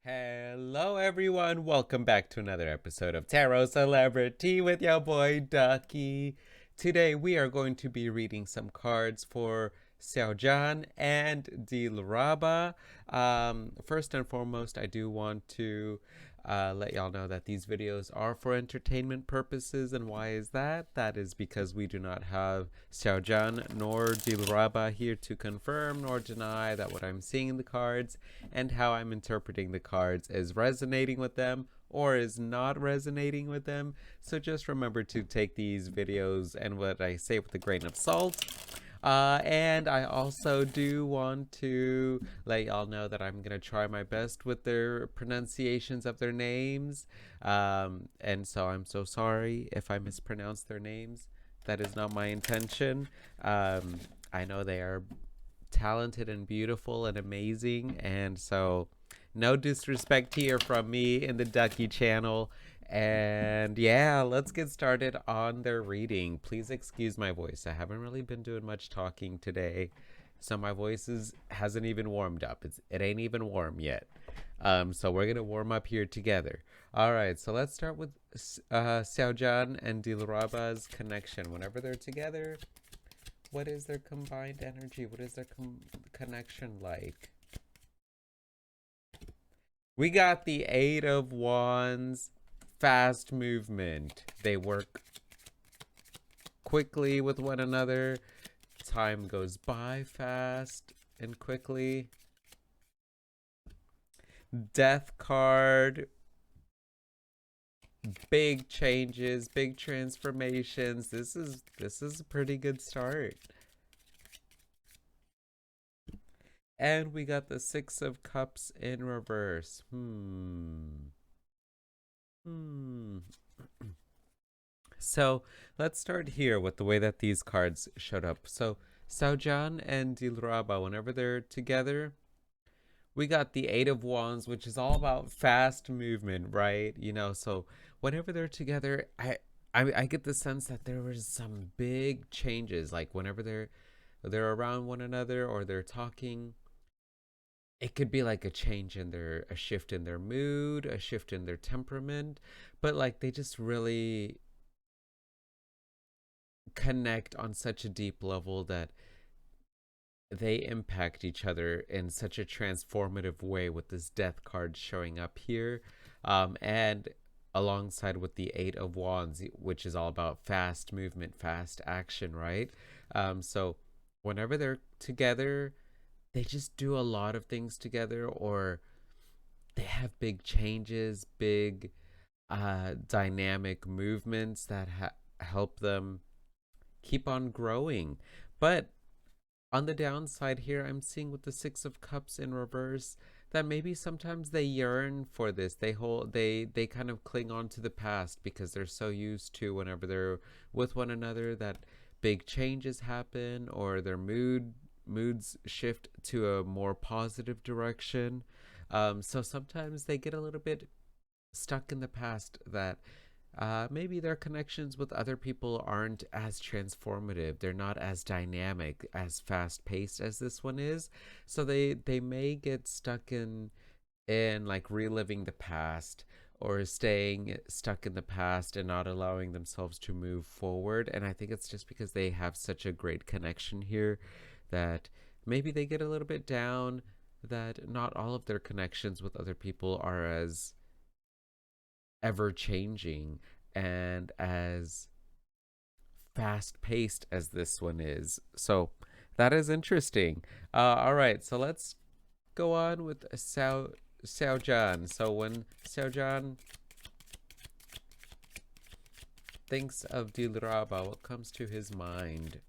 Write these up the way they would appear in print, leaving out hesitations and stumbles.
Hello, everyone. Welcome back to another episode of TarotCelebritea with your boy Ducky. Today, we are going to be reading some cards for Xiao Zhan and Dilraba. First and foremost, I do want to let y'all know that these videos are for entertainment purposes. And why is that? That is because we do not have Xiao John nor Dilraba here to confirm nor deny that what I'm seeing in the cards and how I'm interpreting the cards is resonating with them or is not resonating with them. So just remember to take these videos and what I say with a grain of salt. And I also do want to let y'all know that I'm going to try my best with their pronunciations of their names. And so I'm so sorry if I mispronounce their names. That is not my intention. I know they are talented and beautiful and amazing. And so no disrespect here from me in the Ducky channel. And yeah, let's get started on their reading. Please excuse my voice. I haven't really been doing much talking today. So my voice hasn't even warmed up. It ain't even warm yet. So we're gonna warm up here together. All right, so let's start with Xiao Zhan and Dilraba's connection. Whenever they're together, what is their combined energy? What is their connection like? We got the Eight of Wands, fast movement. They work quickly with one another. Time goes by fast and quickly. Death card. Big changes, big transformations. This is a pretty good start. And we got the Six of Cups in reverse. So let's start here with the way that these cards showed up. So Xiao John and Dilraba, whenever they're together, we got the Eight of Wands, which is all about fast movement, right? So whenever they're together, I get the sense that there was some big changes. Like whenever they're around one another or they're talking, it could be like a shift in their mood, a shift in their temperament, but like they just really connect on such a deep level that they impact each other in such a transformative way with this death card showing up here. And alongside with the Eight of Wands, which is all about fast movement, fast action, right? So whenever they're together, they just do a lot of things together, or they have big changes, big dynamic movements that help them keep on growing. But on the downside here, I'm seeing with the Six of Cups in reverse that maybe sometimes they yearn for this. They kind of cling on to the past because they're so used to whenever they're with one another that big changes happen or their moods shift to a more positive direction. So sometimes they get a little bit stuck in the past that maybe their connections with other people aren't as transformative. They're not as dynamic, as fast paced as this one is. So they may get stuck in like reliving the past or staying stuck in the past and not allowing themselves to move forward. And I think it's just because they have such a great connection here that maybe they get a little bit down, that not all of their connections with other people are as ever changing and as fast paced as this one is. So that is interesting. All right, so let's go on with Xiao Zhan. So when Xiao Zhan thinks of Dilraba, what comes to his mind?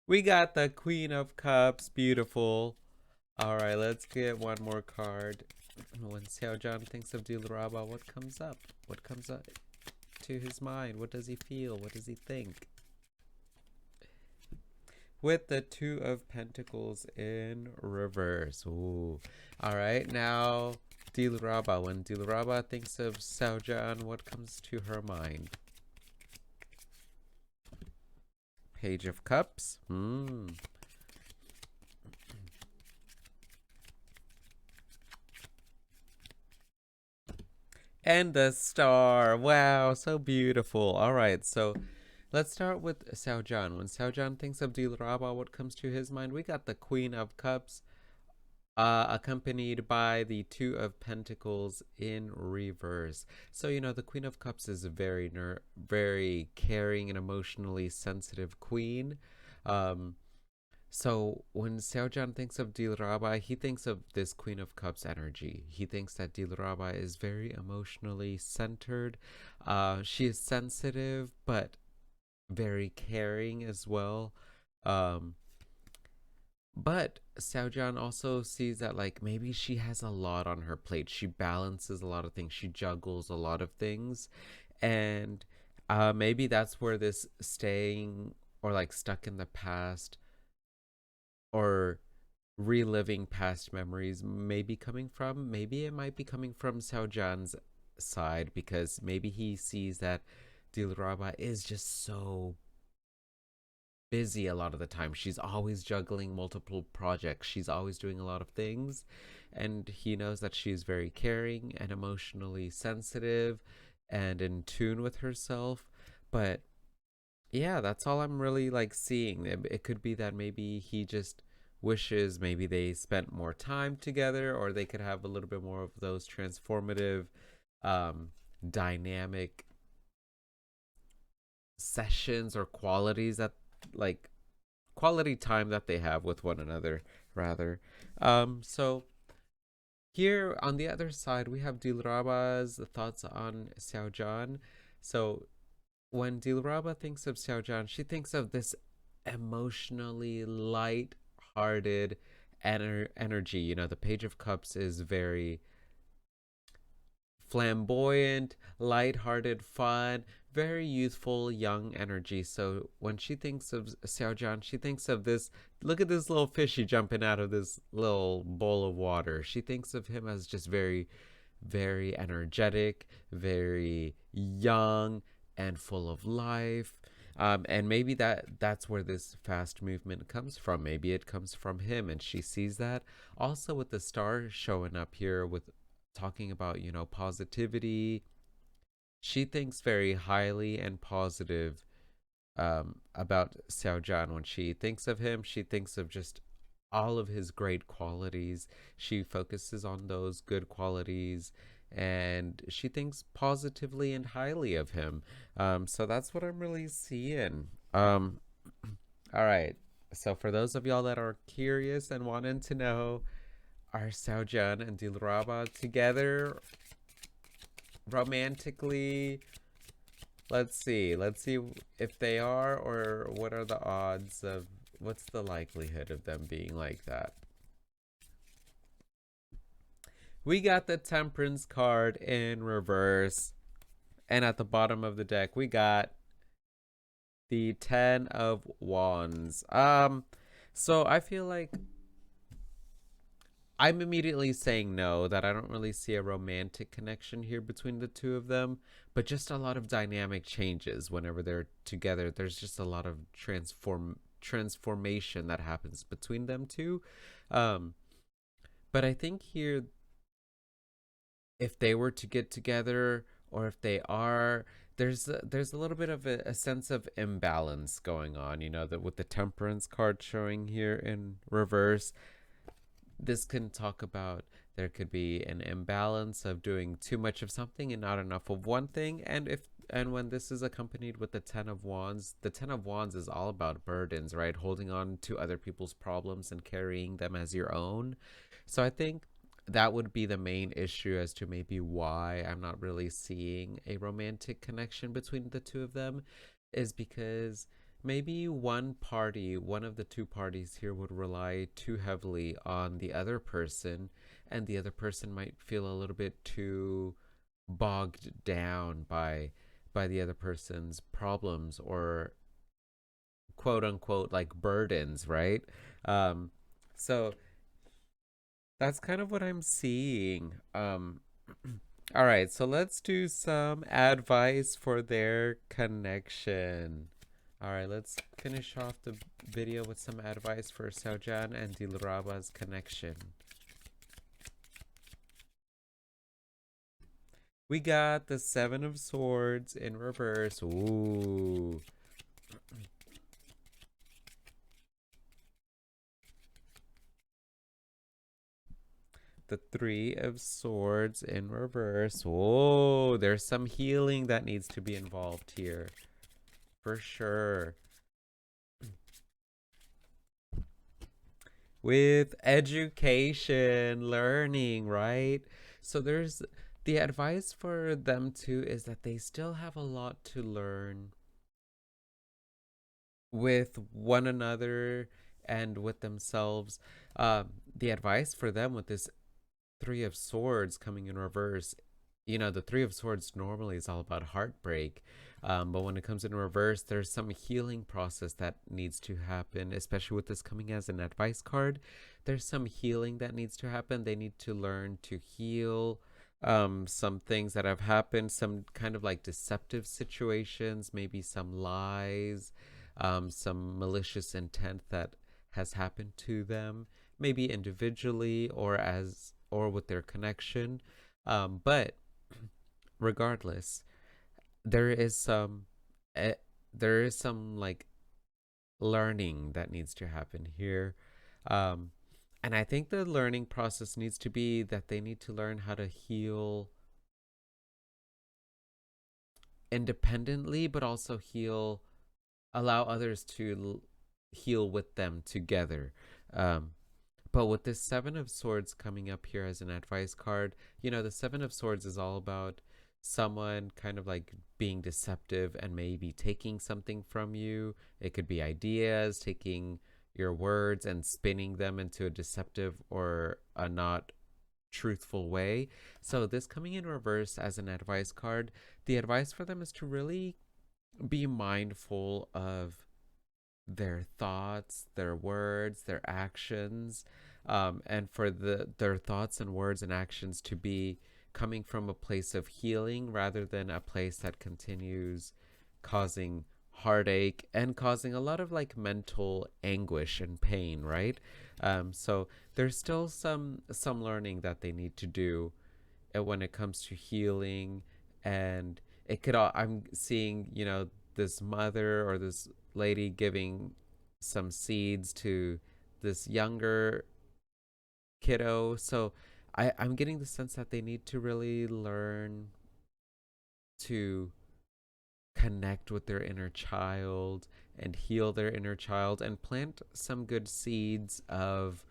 We got the Queen of Cups, beautiful. All right, let's get one more card. When Xiao John thinks of Dilraba, what comes up? What comes up to his mind? What does he feel? What does he think? With the Two of Pentacles in reverse. Ooh. All right, now Dilraba. When Dilraba thinks of Xiao John, what comes to her mind? Page of Cups. And the star. Wow, so beautiful. All right, so let's start with Xiao John. When Xiao John thinks of Dilraba, what comes to his mind? We got the Queen of Cups, accompanied by the Two of Pentacles in reverse. So the Queen of Cups is a very caring and emotionally sensitive queen. Um, so when Xiaojan thinks of Dilraba, he thinks of this Queen of Cups energy. He thinks that Dilraba is very emotionally centered. She is sensitive, but very caring as well. Um, but Xiaojan also sees that like maybe she has a lot on her plate. She balances a lot of things. She juggles a lot of things, and maybe that's where this staying or like stuck in the past or reliving past memories may be coming from. Maybe it might be coming from Xiaojan's side because maybe he sees that Dilraba is just so busy a lot of the time. She's always juggling multiple projects. She's always doing a lot of things. And he knows that she's very caring and emotionally sensitive and in tune with herself. But yeah, that's all I'm really like seeing. It could be that maybe he just wishes maybe they spent more time together or they could have a little bit more of those transformative um dynamic sessions or qualities that like quality time that they have with one another rather. So here on the other side we have Dilraba's thoughts on Xiao John. So when Dilraba thinks of Xiao John, she thinks of this emotionally light-hearted energy. The Page of Cups is very flamboyant, light-hearted, fun, very youthful, young energy. So when she thinks of Xiao John, she thinks of this. Look at this little fishy jumping out of this little bowl of water. She thinks of him as just very, very energetic, very young, and full of life. And maybe that's where this fast movement comes from. Maybe it comes from him, and she sees that. Also, with the star showing up here with talking about positivity, she thinks very highly and positive about Xiao Zhan. When she thinks of him, she thinks of just all of his great qualities. She focuses on those good qualities and she thinks positively and highly of him. So that's what I'm really seeing. All right. So for those of y'all that are curious and wanting to know, are Xiao Zhan and Dilraba together romantically? Let's see. Let's see if they are, or what are the odds of what's the likelihood of them being like that? We got the Temperance card in reverse. And at the bottom of the deck, we got the 10 of Wands. So I feel like I'm immediately saying no, that I don't really see a romantic connection here between the two of them, but just a lot of dynamic changes whenever they're together. There's just a lot of transformation that happens between them two. Um, but I think here, if they were to get together, or if they are, there's a little bit of a sense of imbalance going on. That with the Temperance card showing here in reverse, this can talk about there could be an imbalance of doing too much of something and not enough of one thing. And when this is accompanied with the 10 of Wands, the 10 of Wands is all about burdens, right? Holding on to other people's problems and carrying them as your own. So I think that would be the main issue as to maybe why I'm not really seeing a romantic connection between the two of them, is because maybe one of the two parties here would rely too heavily on the other person, and the other person might feel a little bit too bogged down by the other person's problems or quote unquote like burdens, right? So that's kind of what I'm seeing. All right, so let's do some advice for their connection. All right, let's finish off the video with some advice for Xiao Zhan and Dilraba's connection. We got the Seven of Swords in reverse. Ooh. The Three of Swords in reverse. Oh, there's some healing that needs to be involved here. For sure. With education, learning, right? So there's the advice for them too is that they still have a lot to learn with one another and with themselves. The advice for them with this Three of Swords coming in reverse, the Three of Swords normally is all about heartbreak. But when it comes in reverse, there's some healing process that needs to happen, especially with this coming as an advice card. There's some healing that needs to happen. They need to learn to heal some things that have happened, some kind of like deceptive situations, maybe some lies, some malicious intent that has happened to them, maybe individually or with their connection. But regardless, there is some uh, there is some like learning that needs to happen here. Um, and I think the learning process needs to be that they need to learn how to heal independently, but also allow others to heal with them together. Um, But with this Seven of Swords coming up here as an advice card, the Seven of Swords is all about someone kind of like being deceptive and maybe taking something from you. It could be ideas, taking your words and spinning them into a deceptive or a not truthful way. So, this coming in reverse as an advice card, the advice for them is to really be mindful of their thoughts, their words, their actions, and for their thoughts and words and actions to be coming from a place of healing rather than a place that continues causing heartache and causing a lot of like mental anguish and pain, right? So there's still some learning that they need to do when it comes to healing, and it could all I'm seeing this mother or this lady giving some seeds to this younger kiddo. So I'm getting the sense that they need to really learn to connect with their inner child and heal their inner child and plant some good seeds of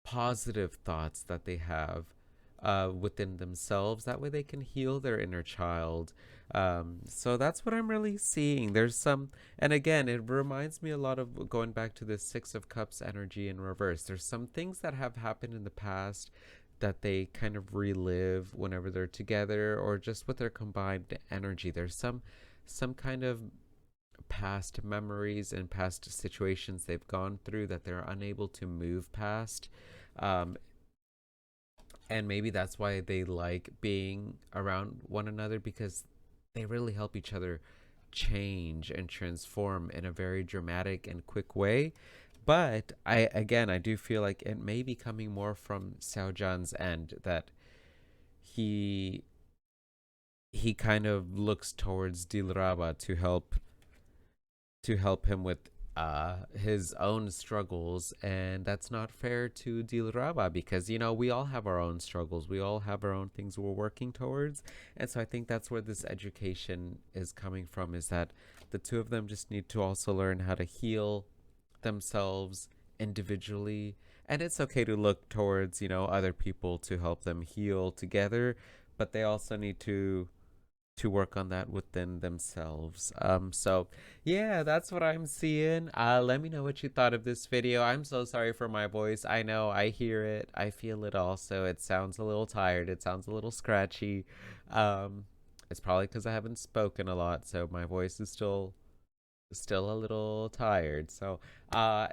positive thoughts that they have within themselves. That way they can heal their inner child. So that's what I'm really seeing. And again, it reminds me a lot of going back to the Six of Cups energy in reverse. There's some things that have happened in the past that they kind of relive whenever they're together or just with their combined energy. There's some kind of past memories and past situations they've gone through that they're unable to move past. Um, and maybe that's why they like being around one another, because they really help each other change and transform in a very dramatic and quick way. But I do feel like it may be coming more from Xiao Zhan's end, that he he kind of looks towards Dilraba to help him with his own struggles, and that's not fair to Dilraba, because we all have our own struggles, we all have our own things we're working towards, and so I think that's where this education is coming from, is that the two of them just need to also learn how to heal themselves individually, and it's okay to look towards other people to help them heal together, but they also need to work on that within themselves. So yeah, that's what I'm seeing. Let me know what you thought of this video. I'm so sorry for my voice. I know, I hear it, I feel it also. It sounds a little tired, it sounds a little scratchy. Um, it's probably because I haven't spoken a lot, so my voice is still a little tired. So uh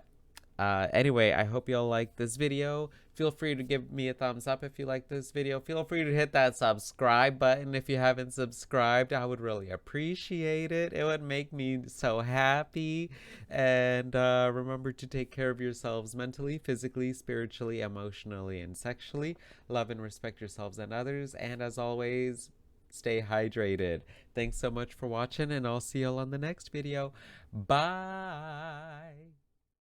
Anyway, I hope y'all like this video. Feel free to give me a thumbs up if you like this video. Feel free to hit that subscribe button if you haven't subscribed. I would really appreciate it. It would make me so happy. And remember to take care of yourselves mentally, physically, spiritually, emotionally, and sexually. Love and respect yourselves and others. And as always, stay hydrated. Thanks so much for watching, and I'll see y'all on the next video. Bye.